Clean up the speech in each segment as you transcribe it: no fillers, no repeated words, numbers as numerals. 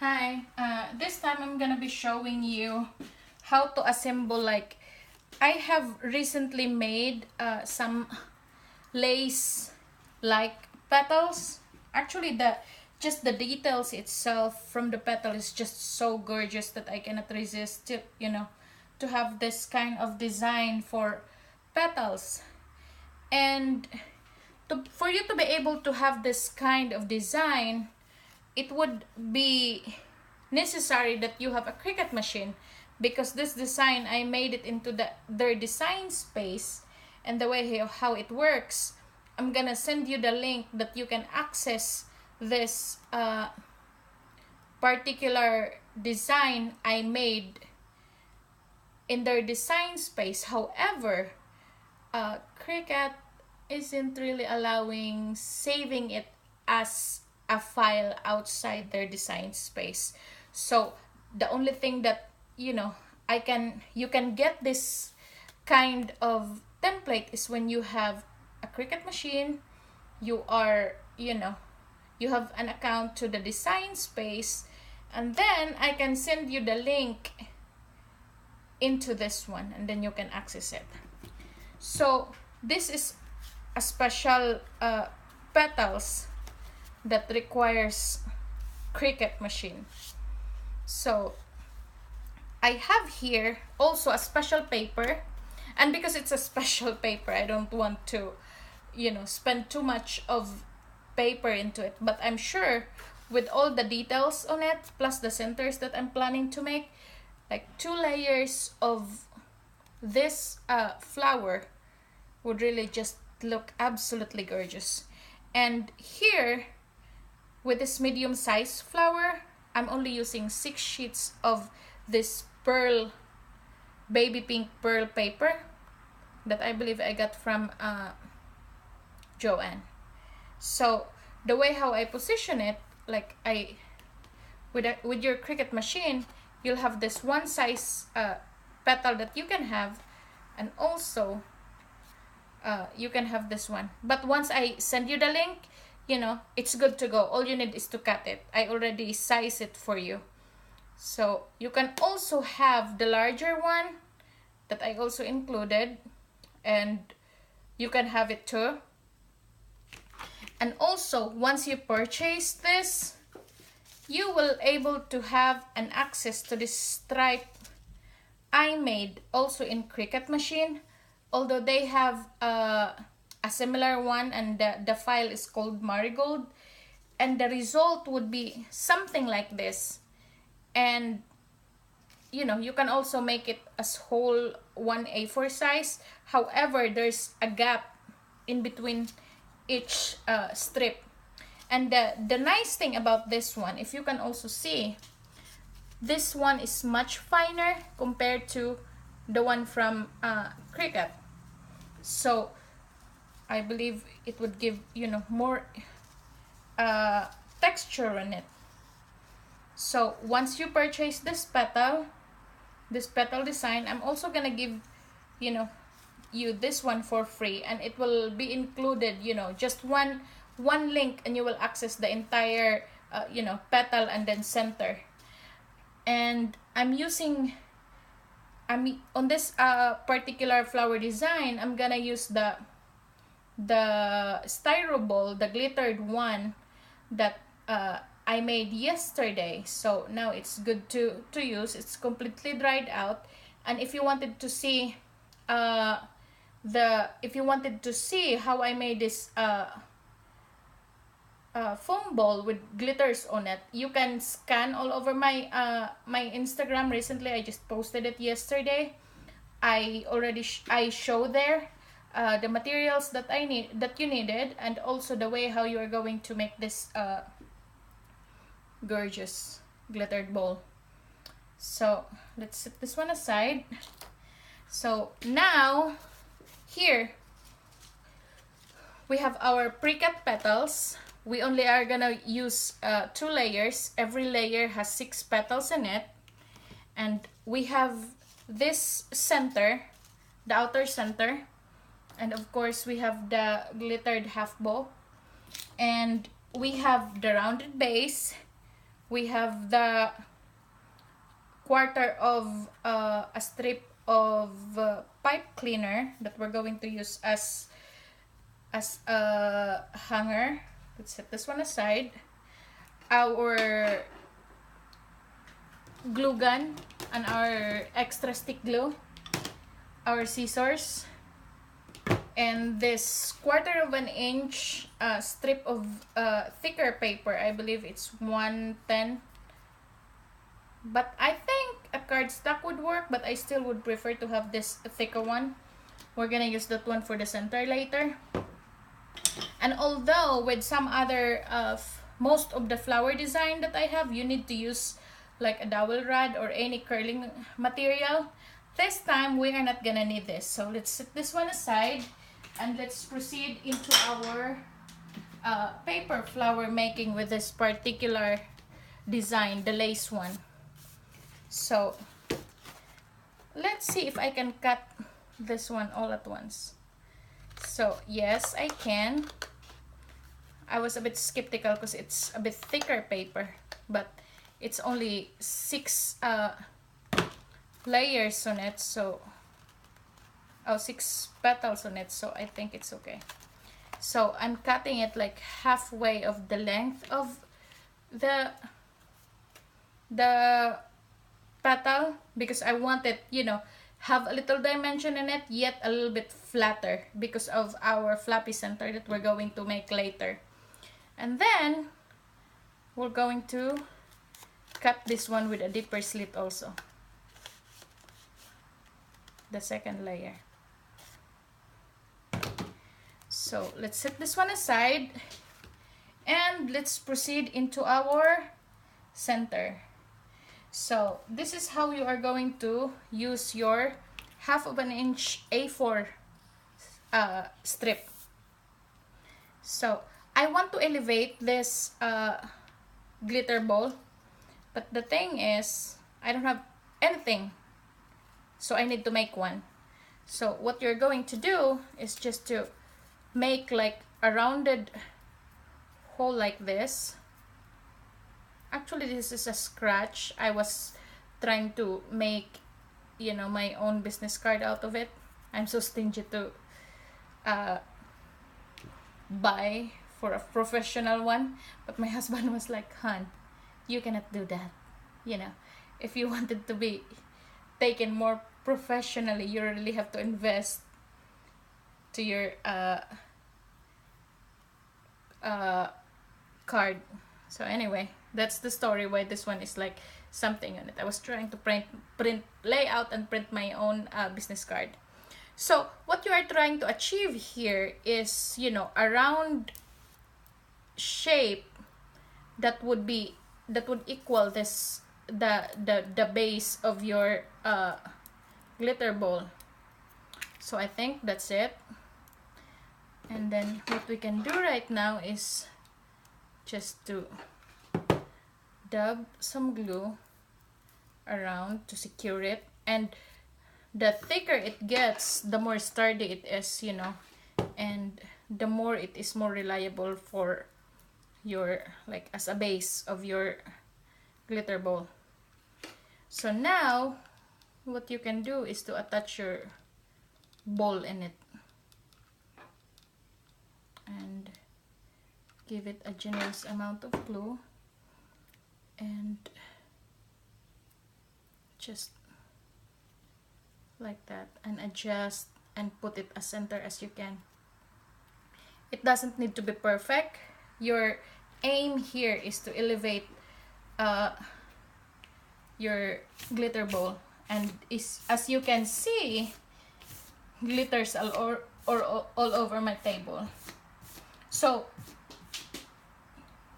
Hi, this time I'm gonna be showing you how to assemble, like, I have recently made some lace like petals. Actually, just the details itself from the petal is just so gorgeous that I cannot resist to have this kind of design for petals. And for you to be able to have this kind of design, it would be necessary that you have a Cricut machine, because this design, I made it into their design space. And the way how it works, I'm gonna send you the link that you can access this particular design I made in their design space. However, Cricut isn't really allowing saving it as a file outside their design space. So the only thing that you can get this kind of template is when you have a Cricut machine, you have an account to the design space, and then I can send you the link into this one, and then you can access it. So this is a special petals that requires Cricut machine. So I have here also a special paper, and because it's a special paper, I don't want to spend too much of paper into it, but I'm sure with all the details on it plus the centers that I'm planning to make, like 2 layers of this flower would really just look absolutely gorgeous. And here, with this medium size flower, I'm only using 6 sheets of this baby pink pearl paper that I believe I got from Joanne. So the way how I position it, like with your Cricut machine, you'll have this one size petal that you can have, and also you can have this one. But once I send you the link, it's good to go. All you need is to cut it. I already size it for you. So you can also have the larger one that I also included, and you can have it too. And also, once you purchase this, you will able to have an access to this stripe I made also in Cricut machine, although they have a similar one, and the file is called Marigold, and the result would be something like this. And you can also make it as whole 1 A4 size. However, there's a gap in between each strip. And the nice thing about this one, if you can also see, this one is much finer compared to the one from Cricut. So I believe it would give more texture in it. So once you purchase this petal design, I'm also gonna give you this one for free, and it will be included just one link, and you will access the entire petal and then center. And I'm on this particular flower design, I'm gonna use the Styroball, the glittered one that I made yesterday. So now it's good to use. It's completely dried out. And if you wanted to see how I made this foam ball with glitters on it, you can scan all over my my Instagram. Recently, I just posted it yesterday. I show there the materials that you needed, and also the way how you are going to make this gorgeous glittered ball. So let's set this one aside. So now here we have our pre-cut petals. We only are gonna use 2 layers. Every layer has 6 petals in it. And we have this center, the outer center. And of course we have the glittered half bow. And we have the rounded base we have the quarter of a strip of pipe cleaner that we're going to use as a hanger. Let's set this one aside. Our glue gun and our extra stick glue, our scissors, and this quarter of an inch strip of thicker paper. I believe it's 110, but I think a cardstock would work, but I still would prefer to have this thicker one. We're gonna use that one for the center later. And although with some other most of the flower design that I have, you need to use like a dowel rod or any curling material, this time we are not gonna need this. So let's set this one aside and let's proceed into our paper flower making with this particular design, the lace one. So let's see if I can cut this one all at once. So yes, I can. I was a bit skeptical because it's a bit thicker paper, but it's only 6 layers on it, so 6 petals on it, so I think it's okay. So I'm cutting it like halfway of the length of the petal, because I want it, you know, have a little dimension in it, yet a little bit flatter because of our flappy center that we're going to make later. And then we're going to cut this one with a deeper slit also, the second layer. So let's set this one aside and let's proceed into our center. So this is how you are going to use your 1/2 inch A4 strip. So I want to elevate this glitter ball, but the thing is I don't have anything, so I need to make one. So what you're going to do is just to make like a rounded hole like this. Actually, this is a scratch. I was trying to make, you know, my own business card out of it. I'm so stingy to buy for a professional one, but my husband was like, "Hun, you cannot do that. You know, if you wanted to be taken more professionally, you really have to invest to your card." So anyway, that's the story why this one is like something on it. I was trying to print lay out and print my own business card. So what you are trying to achieve here is, you know, a round shape that would equal this the base of your glitter ball. So I think that's it. And then what we can do right now is just to dab some glue around to secure it, and the thicker it gets, the more sturdy it is, you know, and the more it is more reliable for your, like, as a base of your glitter ball. So now what you can do is to attach your ball in it and give it a generous amount of glue and just like that, and adjust and put it as center as you can. It doesn't need to be perfect. Your aim here is to elevate your glitter ball, and as you can see, glitters all over my table. So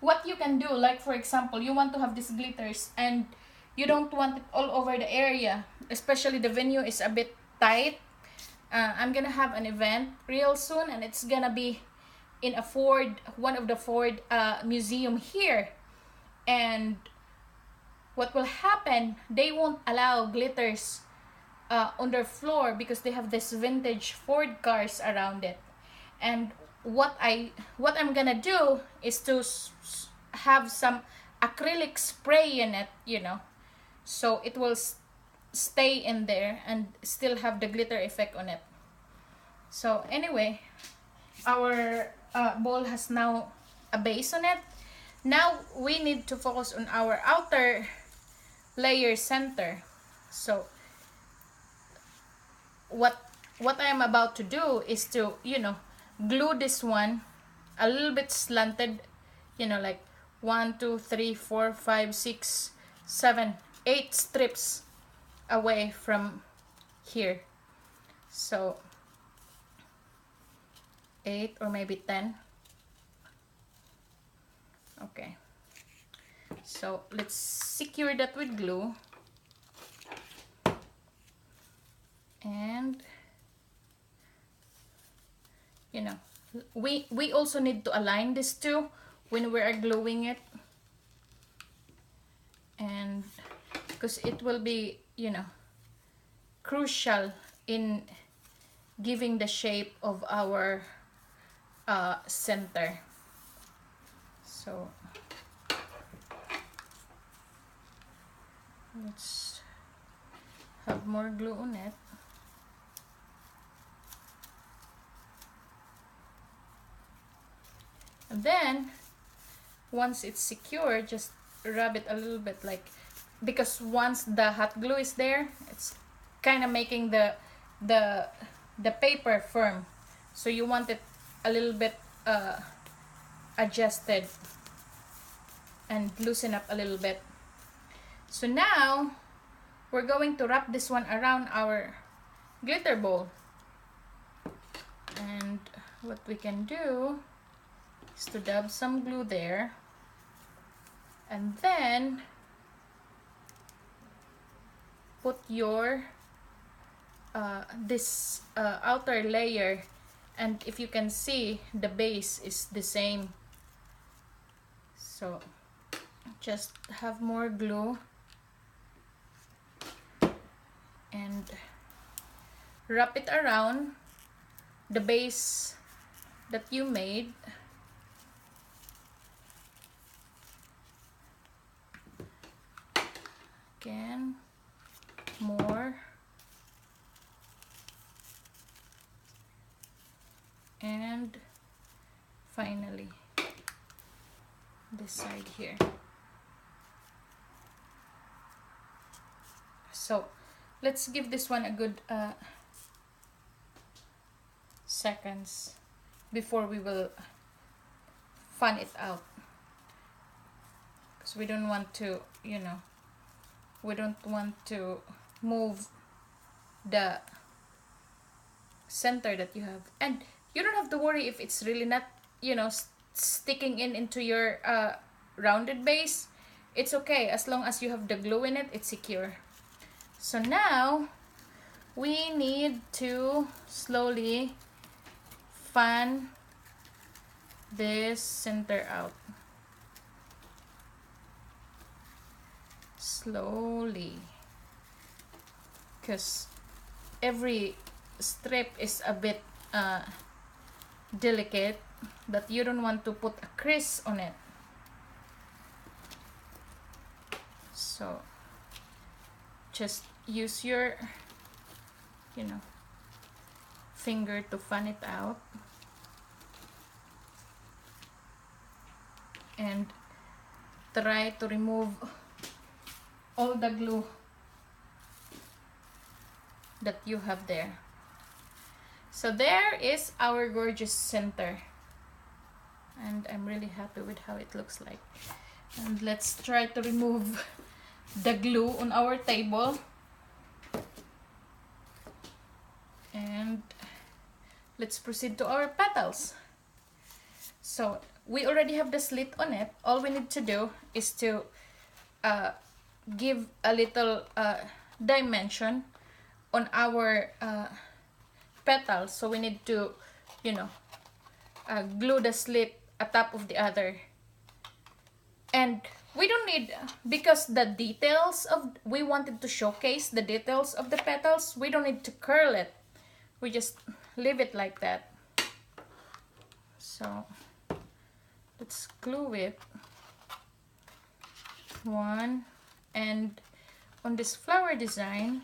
what you can do, like for example, you want to have these glitters and you don't want it all over the area, especially the venue is a bit tight. I'm gonna have an event real soon, and it's gonna be in one of the Ford museum here. And what will happen, they won't allow glitters on their floor because they have this vintage Ford cars around it. And what I'm gonna do is to have a acrylic spray in it, you know, so it will stay in there and still have the glitter effect on it. So anyway, our bowl has now a base on it. Now we need to focus on our outer layer center. So what I am about to do is to, you know, glue this one a little bit slanted, you know, like 1 2 3 4 5 6 7 8 strips away from here. So 8 or maybe 10. Okay, so let's secure that with glue. And you know, we also need to align this too when we are gluing it, and because it will be, you know, crucial in giving the shape of our center. So let's have more glue on it. And then once it's secure, just rub it a little bit, like, because once the hot glue is there, it's kind of making the paper firm, so you want it a little bit adjusted and loosen up a little bit. So now we're going to wrap this one around our glitter bowl, and what we can do is to dab some glue there, and then put your this outer layer, and if you can see, the base is the same. So just have more glue and wrap it around the base that you made. Again, more, and finally this side here. So let's give this one a good seconds before we will fan it out, because we don't want to, you know, we don't want to move the center that you have. And you don't have to worry if it's really not, you know, sticking into your rounded base. It's okay, as long as you have the glue in it, it's secure. So now we need to slowly fan this center out. Slowly, because every strip is a bit delicate, but you don't want to put a crease on it. So just use your, you know, finger to fan it out, and try to remove all the glue that you have there. So there is our gorgeous center, and I'm really happy with how it looks like. And let's try to remove the glue on our table, and let's proceed to our petals. So we already have the slit on it. All we need to do is to give a little dimension on our petals. So we need to, you know, glue the slit atop of the other. And we don't need, because the details of, we wanted to showcase the details of the petals, we don't need to curl it. We just leave it like that. So let's glue it. 1, and on this flower design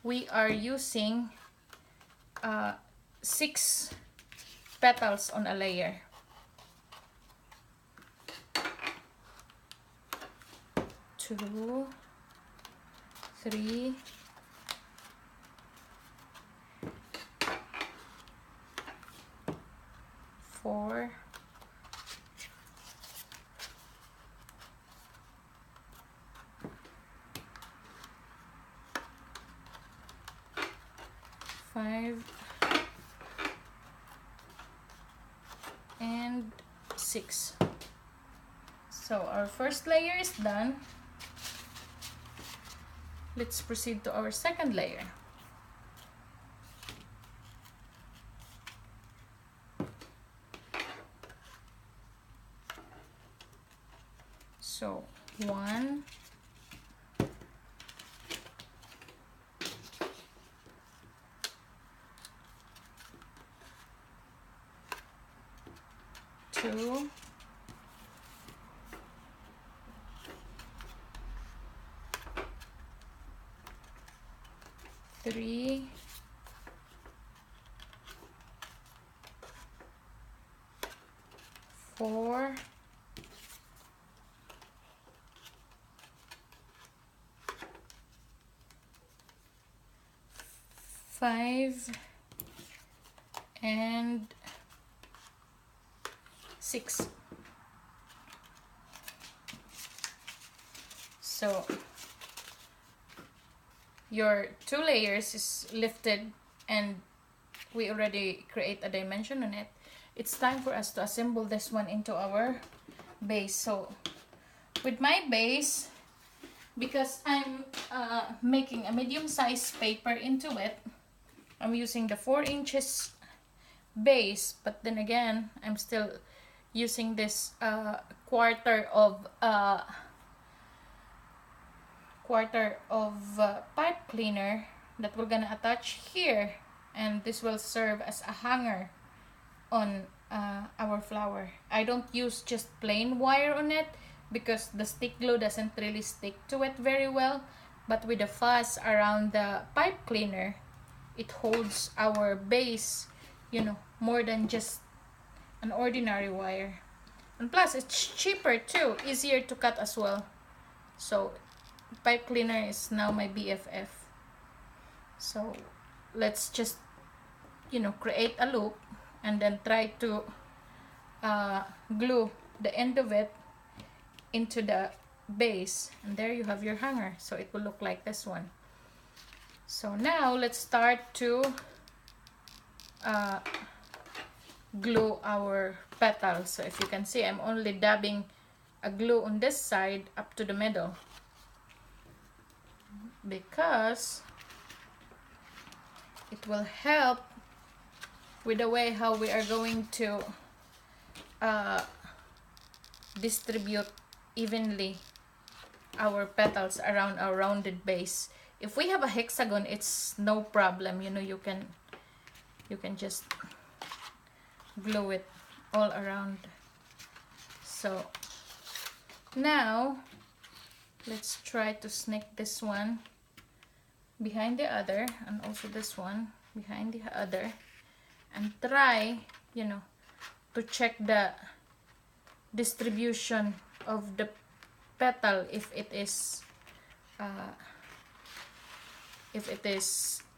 we are using 6 petals on a layer. 2, 3, 4, 5, and 6. So our first layer is done. Let's proceed to our second layer. So 1, 2, 3, 4, 5, and 6. So your 2 layers is lifted and we already create a dimension on it. It's time for us to assemble this one into our base. So with my base, because I'm making a medium-sized paper into it, I'm using the 4 inches base, but then again I'm still using this quarter of pipe cleaner that we're gonna attach here, and this will serve as a hanger on our flower. I don't use just plain wire on it because the stick glue doesn't really stick to it very well, but with the fuzz around the pipe cleaner, it holds our base, you know, more than just an ordinary wire. And plus it's cheaper too, easier to cut as well. So pipe cleaner is now my BFF. So let's just, you know, create a loop and then try to glue the end of it into the base, and there you have your hanger. So it will look like this one. So now let's start to glue our petals. So if you can see, I'm only dabbing a glue on this side up to the middle, because it will help with the way how we are going to distribute evenly our petals around our rounded base. If we have a hexagon, it's no problem, you know, you can just glue it all around. So now let's try to snake this one behind the other, and also this one behind the other, and try, you know, to check the distribution of the petal if it is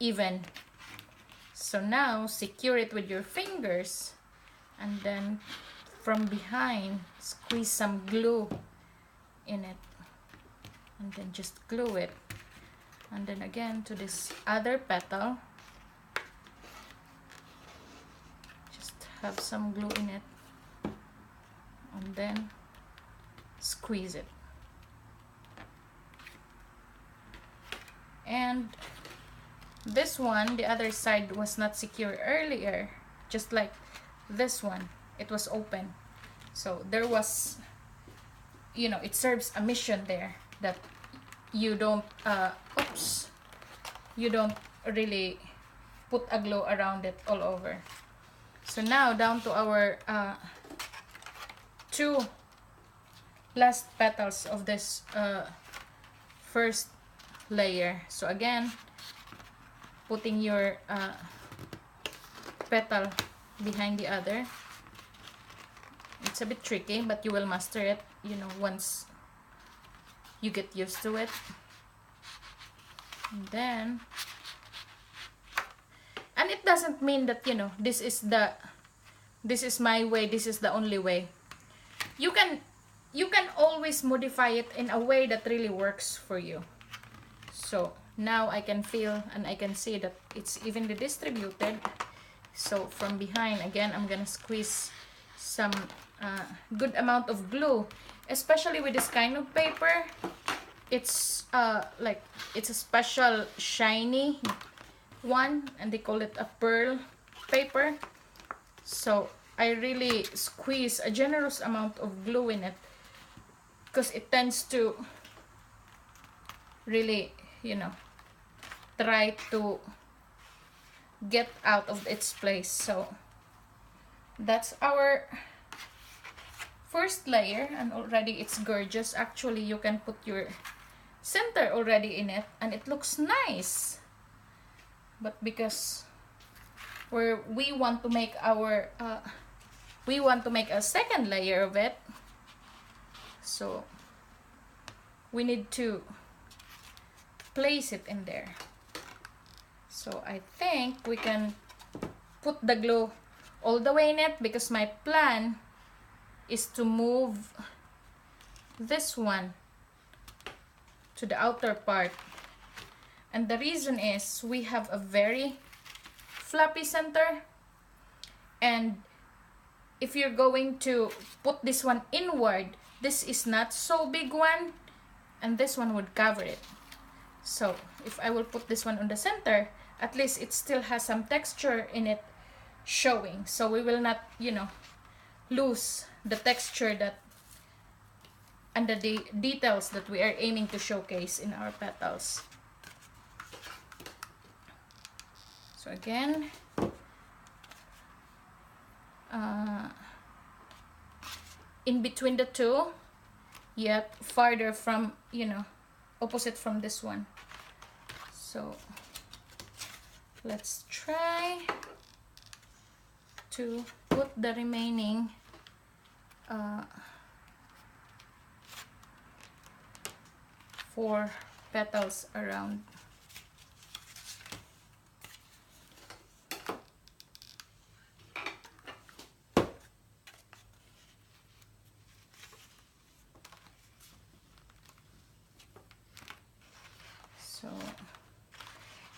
even. So now secure it with your fingers, and then from behind squeeze some glue in it, and then just glue it, and then again to this other petal just have some glue in it, and then squeeze it. And this one, the other side was not secure earlier, just like this one, it was open. So there was, you know, it serves a mission there, that you don't you don't really put a glue around it all over. So now down to our 2 last petals of this first layer. So again, putting your petal behind the other. It's a bit tricky, but you will master it, you know, once you get used to it. And then, and it doesn't mean that, you know, this is my way, this is the only way. You can always modify it in a way that really works for you. So now I can feel and I can see that it's evenly distributed. So from behind, again, I'm gonna squeeze some good amount of glue, especially with this kind of paper. It's like, it's a special shiny one, and they call it a pearl paper. So I really squeeze a generous amount of glue in it, because it tends to really, you know, try to get out of its place. So that's our first layer, and already it's gorgeous. Actually, you can put your center already in it and it looks nice. But because we want to make our we want to make a second layer of it, so we need to place it in there. So I think we can put the glue all the way in it, because my plan is to move this one to the outer part. And the reason is we have a very flappy center, and if you're going to put this one inward, this is not so big one, and this one would cover it. So if I will put this one on the center, at least it still has some texture in it showing, so we will not, you know, lose the texture that and the details that we are aiming to showcase in our petals. So again, in between the two, yet farther from, you know, opposite from this one. So let's try to put the remaining four petals around. So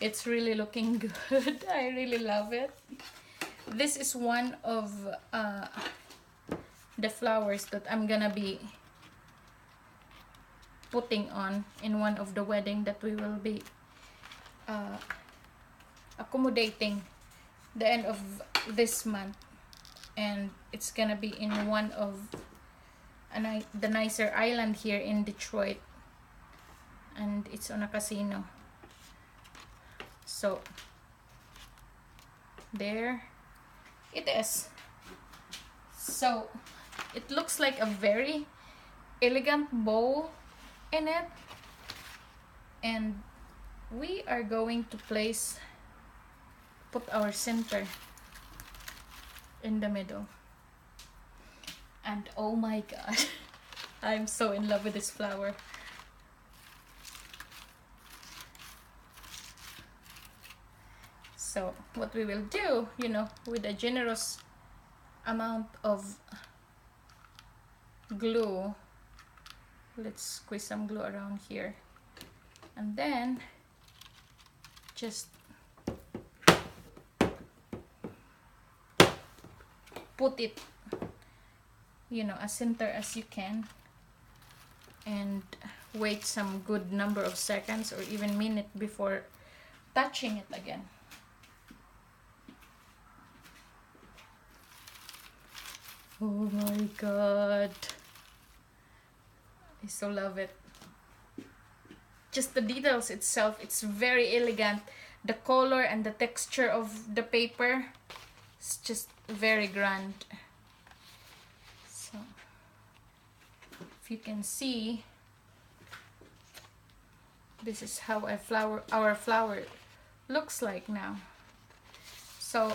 it's really looking good. I really love it. This is one of the flowers that I'm gonna be putting on in one of the wedding that we will be accommodating the end of this month, and it's gonna be in one of the nicer island here in Detroit, and it's on a casino. So there it is. So it looks like a very elegant bowl in it, and we are going to put our center in the middle. And oh my god, I'm so in love with this flower. So what we will do, you know, with a generous amount of glue, let's squeeze some glue around here, and then just put it, you know, as center as you can, and wait some good number of seconds or even minute before touching it again. Oh my god, I so love it. Just the details itself, it's very elegant. The color and the texture of the paper, it's just very grand. So if if you can see, this is how our flower looks like now. So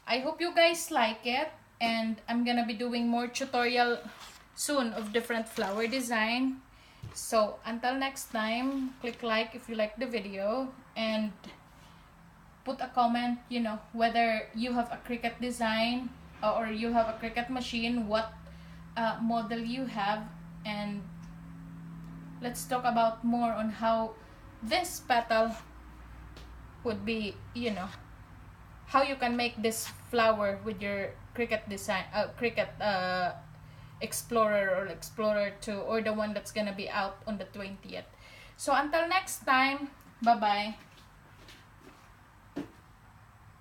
I hope you guys like it, and I'm gonna be doing more tutorial soon of different flower design. So until next time, click like if you like the video, and put a comment, you know, whether you have a Cricut design or you have a Cricut machine, what model you have, and let's talk about more on how this petal would be, you know, how you can make this flower with your Cricut design, Cricut Explorer or Explorer 2, or the one that's gonna be out on the 20th. So until next time, bye bye.